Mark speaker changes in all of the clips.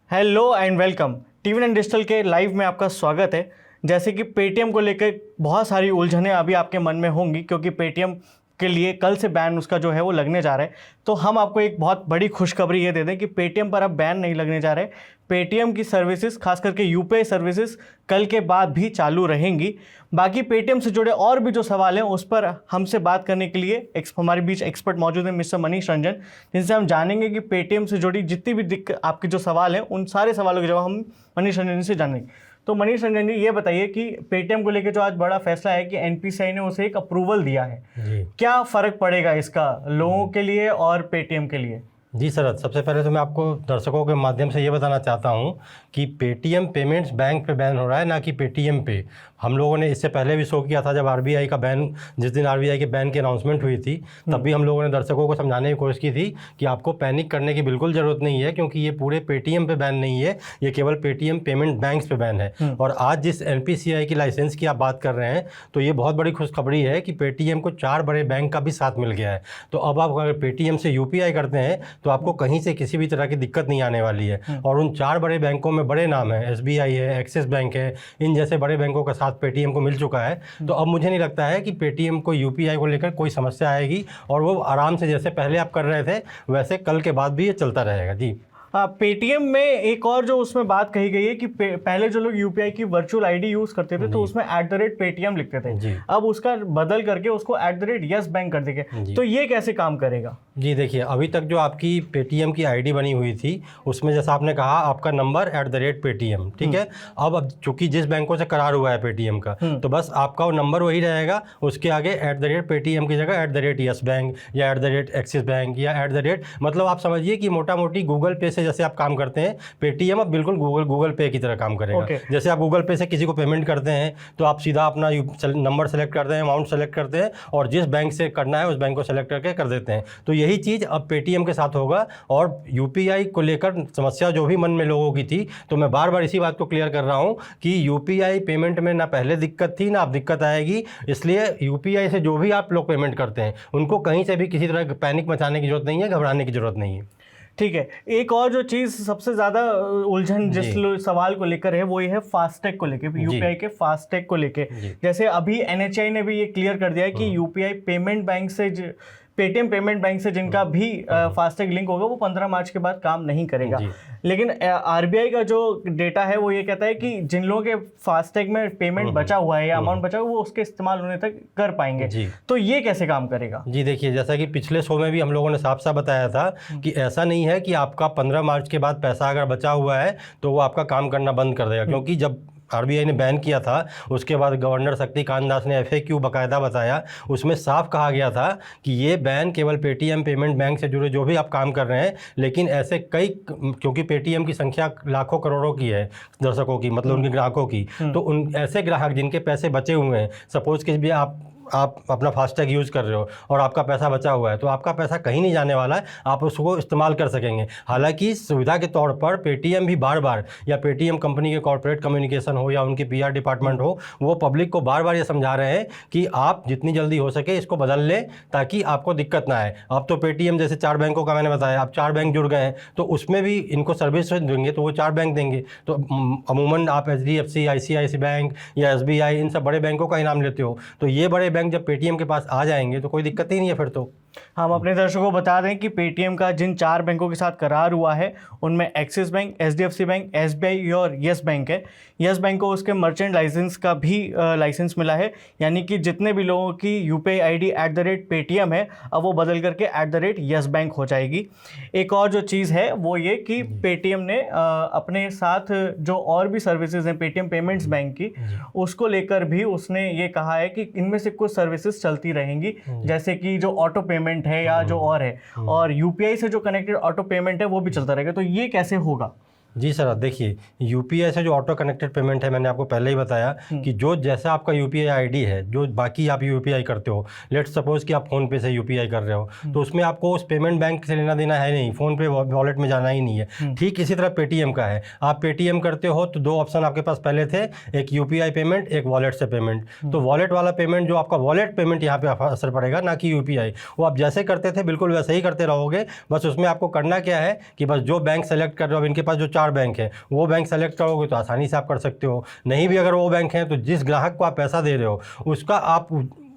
Speaker 1: Hello and welcome. टी9 digital के live में आपका स्वागत है। जैसे कि पेटीएम को लेकर बहुत सारी उलझनें अभी आपके मन में होंगी, क्योंकि पेटीएम के लिए कल से बैन उसका जो है वो लगने जा रहा है। तो हम आपको एक बहुत बड़ी खुशखबरी ये दे दें कि पेटीएम पर अब बैन नहीं लगने जा रहे। पेटीएम की सर्विसेज, खास करके यूपीआई सर्विसेज कल के बाद भी चालू रहेंगी। बाकी पेटीएम से जुड़े और भी जो सवाल हैं उस पर हमसे बात करने के लिए हमारे बीच एक्सपर्ट मौजूद हैं, मिस्टर मनीष रंजन, जिनसे हम जानेंगे कि पेटीएम से जुड़ी जितनी भी आपके जो सवाल हैं उन सारे सवालों के जवाब हम मनीष रंजन से जानेंगे। तो मनीष रंजन जी, ये बताइए कि पेटीएम को लेकर जो आज बड़ा फैसला है कि एनपीसीआई ने उसे एक अप्रूवल दिया है, क्या फ़र्क पड़ेगा इसका लोगों के लिए और पेटीएम के लिए?
Speaker 2: जी शरद, सबसे पहले तो मैं आपको दर्शकों के माध्यम से ये बताना चाहता हूँ कि पेटीएम पेमेंट्स बैंक पे बैन हो रहा है, ना कि पेटीएम पे। हम लोगों ने इससे पहले भी शो किया था, जब आरबीआई का बैन, जिस दिन आरबीआई के बैन की अनाउंसमेंट हुई थी, तब भी हम लोगों ने दर्शकों को समझाने की कोशिश की थी कि आपको पैनिक करने की बिल्कुल ज़रूरत नहीं है, क्योंकि ये पूरे पेटीएम पे बैन नहीं है, ये केवल पेटीएम पेमेंट बैंक्स पे बैन है। और आज जिस एनपीसीआई की लाइसेंस की आप बात कर रहे हैं, तो ये बहुत बड़ी खुशखबरी है कि पेटीएम को 4 बड़े बैंक का भी साथ मिल गया है। तो अब आप अगर पेटीएम से यूपीआई करते हैं तो आपको कहीं से किसी भी तरह की दिक्कत नहीं आने वाली है। और उन 4 बड़े बैंकों में बड़े नाम है, एसबीआई है, एक्सिस बैंक है, इन जैसे बड़े बैंकों का साथ पेटीएम को मिल चुका है। तो अब मुझे नहीं लगता है कि पेटीएम को यूपीआई को लेकर कोई समस्या आएगी, और वो आराम से जैसे पहले आप कर रहे थे वैसे कल के बाद भी ये चलता रहेगा। जी,
Speaker 1: पेटीएम में एक और जो उसमें बात कही गई है कि पहले जो लोग यूपीआई की वर्चुअल आईडी यूज करते थे तो उसमें @पेटीएम लिखते थे, अब उसका बदल करके उसको @यस बैंक कर देंगे। तो ये कैसे काम करेगा?
Speaker 2: जी देखिए, अभी तक जो आपकी पेटीएम की आईडी बनी हुई थी उसमें जैसा आपने कहा आपका नंबर @पेटीएम, ठीक है। अब चूंकि जिस बैंकों से करार हुआ है पेटीएम का, तो बस आपका वो नंबर वही रहेगा, उसके आगे @पेटीएम की जगह @यस बैंक या @एक्सिस बैंक या मतलब आप समझिए कि मोटा मोटी गूगल पे जैसे आप काम करते हैं, पेटीएम अब बिल्कुल गूगल पे की तरह काम करेगा। जैसे आप गूगल पे से किसी को पेमेंट करते हैं तो आप सीधा अपना नंबर सेलेक्ट करते हैं, अमाउंट सेलेक्ट करते हैं, और जिस बैंक से करना है उस बैंक को सेलेक्ट करके कर देते हैं। तो यही चीज़ अब पेटीएम के साथ होगा। और यूपीआई को लेकर समस्या जो भी मन में लोगों की थी, तो मैं बार बार इसी बात को क्लियर कर रहा हूँ कि यूपीआई पेमेंट में ना पहले दिक्कत थी ना अब दिक्कत आएगी। इसलिए यूपीआई से जो भी आप लोग पेमेंट करते हैं उनको कहीं से भी किसी तरह पैनिक मचाने की जरूरत नहीं है, घबराने की जरूरत नहीं है।
Speaker 1: ठीक है। एक और जो चीज़ सबसे ज़्यादा उलझन जिस सवाल को लेकर है वो ये है फास्टैग को लेकर, यूपीआई के फास्टैग को लेकर। जैसे अभी एनएचआई ने भी ये क्लियर कर दिया है कि यूपीआई पेमेंट बैंक से, पेटीएम पेमेंट बैंक से जिनका भी फास्टैग लिंक होगा वो 15 मार्च के बाद काम नहीं करेगा। लेकिन आरबीआई का जो डेटा है वो ये कहता है कि जिन लोगों के फास्टैग में पेमेंट बचा हुआ है या अमाउंट बचा हुआ है वो उसके इस्तेमाल होने तक कर पाएंगे। तो ये कैसे काम करेगा? जी
Speaker 2: देखिए, जैसा कि पिछले शो में भी हम लोगों ने साफ साफ बताया था कि ऐसा नहीं है कि आपका 15 मार्च के बाद पैसा अगर बचा हुआ है तो वो आपका काम करना बंद कर देगा। क्योंकि जब आरबीआई ने बैन किया था उसके बाद गवर्नर शक्तिकांत दास ने FAQ बाकायदा बताया, उसमें साफ कहा गया था कि ये बैन केवल पेटीएम पेमेंट बैंक से जुड़े जो भी आप काम कर रहे हैं, लेकिन ऐसे कई, क्योंकि पेटीएम की संख्या लाखों करोड़ों की है दर्शकों की, मतलब उनके ग्राहकों की, तो उन ऐसे ग्राहक जिनके पैसे बचे हुए हैं, सपोज कि भी आप अपना फास्टैग यूज़ कर रहे हो और आपका पैसा बचा हुआ है, तो आपका पैसा कहीं नहीं जाने वाला है, आप उसको इस्तेमाल कर सकेंगे। हालांकि सुविधा के तौर पर पेटीएम भी बार बार, या पेटीएम कंपनी के कॉर्पोरेट कम्युनिकेशन हो या उनकी PR डिपार्टमेंट हो, वो पब्लिक को बार बार ये समझा रहे हैं कि आप जितनी जल्दी हो सके इसको बदल लें ताकि आपको दिक्कत ना आए। अब तो पेटीएम जैसे 4 बैंकों का मैंने बताया, अब 4 बैंक जुड़ गए हैं, तो उसमें भी इनको सर्विस देंगे तो वो 4 बैंक देंगे। तो अमूमन आप HDFC, ICICI बैंक या SBI, इन सब बड़े बैंकों का इनाम लेते हो, तो ये बड़े बैंक जब पेटीएम के पास आ जाएंगे तो कोई दिक्कत ही नहीं है फिर तो।
Speaker 1: हम अपने दर्शकों को बता दें कि पेटीएम का जिन 4 बैंकों के साथ करार हुआ है उनमें axis bank, HDFC bank, SBI और यस बैंक है। यस बैंक को उसके मर्चेंट लाइसेंस का भी लाइसेंस मिला है, यानी कि जितने भी लोगों की यूपीआई आईडी @पेटीएम है अब वो बदल करके @यस बैंक हो जाएगी। एक और जो चीज़ है वो ये कि पेटीएम ने अपने साथ जो और भी सर्विसेज हैं पेटीएम पेमेंट्स बैंक की, उसको लेकर भी उसने ये कहा है कि इनमें से कुछ सर्विसेज चलती रहेंगी, जैसे कि जो ऑटो पेमेंट है या जो और है, और यूपीआई से जो कनेक्टेड ऑटो पेमेंट है वो भी चलता रहेगा। तो ये कैसे होगा?
Speaker 2: जी सर, देखिए यूपीआई से जो ऑटो कनेक्टेड पेमेंट है, मैंने आपको पहले ही बताया कि जो जैसा आपका यूपीआई आईडी है, जो बाकी आप यूपीआई करते हो, लेट्स सपोज कि आप फ़ोन पे से यूपीआई कर रहे हो, तो उसमें आपको उस पेमेंट बैंक से लेना देना है नहीं, फ़ोन पे वॉलेट में जाना ही नहीं है। ठीक इसी तरह पेटीएम का है, आप पेटीएम करते हो तो 2 ऑप्शन आपके पास पहले थे, एक यूपीआई पेमेंट, एक वॉलेट से पेमेंट। तो वॉलेट वाला पेमेंट, जो आपका वॉलेट पेमेंट यहाँ पे असर पड़ेगा, ना कि यूपीआई। वो आप जैसे करते थे बिल्कुल वैसे ही करते रहोगे, बस उसमें आपको करना क्या है कि बस जो बैंक सेलेक्ट कर रहे हो, अब इनके पास जो 4 4 बैंक है, वो बैंक सेलेक्ट करोगे तो आसानी से आप कर सकते हो। नहीं भी अगर वो बैंक है तो जिस ग्राहक को आप पैसा दे रहे हो उसका आप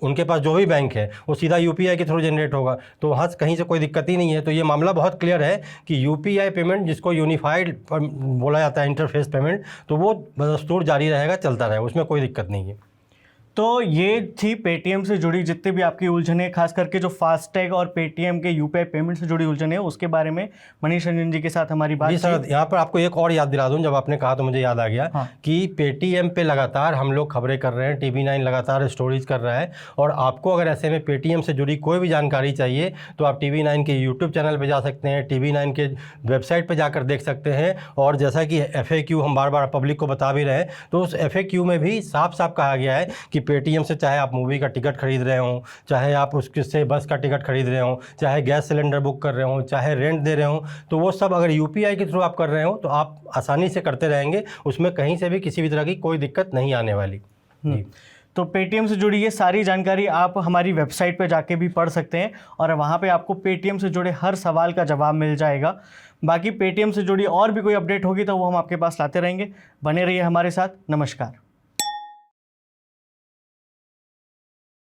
Speaker 2: उनके पास जो भी बैंक है वो सीधा यूपीआई के थ्रू जनरेट होगा, तो वहाँ से कहीं से कोई दिक्कत ही नहीं है। तो ये मामला बहुत क्लियर है कि यूपीआई पेमेंट, जिसको यूनिफाइड बोला जाता है इंटरफेस पेमेंट, तो वो बदस्तूर जारी रहेगा, चलता रहेगा, उसमें कोई दिक्कत नहीं है।
Speaker 1: तो ये थी पेटीएम से जुड़ी जितने भी आपकी उलझने, खास करके जो फास्टैग और पेटीएम के यूपीआई पेमेंट से जुड़ी उलझने है, उसके बारे में मनीष रंजन जी के साथ हमारी बात।
Speaker 2: जी सर, यहाँ पर आपको एक और याद दिला दूं, जब आपने कहा तो मुझे याद आ गया।
Speaker 1: हाँ।
Speaker 2: कि पेटीएम पे लगातार हम लोग खबरें कर रहे हैं, TV9 लगातार स्टोरीज कर रहा है, और आपको अगर ऐसे में पेटीएम से जुड़ी कोई भी जानकारी चाहिए तो आप TV9 के यूट्यूब चैनल पर जा सकते हैं, TV9 के वेबसाइट पर जाकर देख सकते हैं। और जैसा कि FAQ हम बार बार पब्लिक को बता भी रहे हैं, तो उस FAQ में भी साफ साफ कहा गया है कि पेटीएम से चाहे आप मूवी का टिकट खरीद रहे हो, चाहे आप उसके से बस का टिकट खरीद रहे हो, चाहे गैस सिलेंडर बुक कर रहे हो, चाहे रेंट दे रहे हो, तो वो सब अगर यूपीआई के थ्रू आप कर रहे हो तो आप आसानी से करते रहेंगे, उसमें कहीं से भी किसी भी तरह की कोई दिक्कत नहीं आने वाली। जी।
Speaker 1: तो पेटीएम से जुड़ी ये सारी जानकारी आप हमारी वेबसाइट पे जाके भी पढ़ सकते हैं और वहाँ पे आपको पेटीएम से जुड़े हर सवाल का जवाब मिल जाएगा। बाकी पेटीएम से जुड़ी और भी कोई अपडेट होगी तो वो हम आपके पास लाते रहेंगे। बने रहिए हमारे साथ। नमस्कार।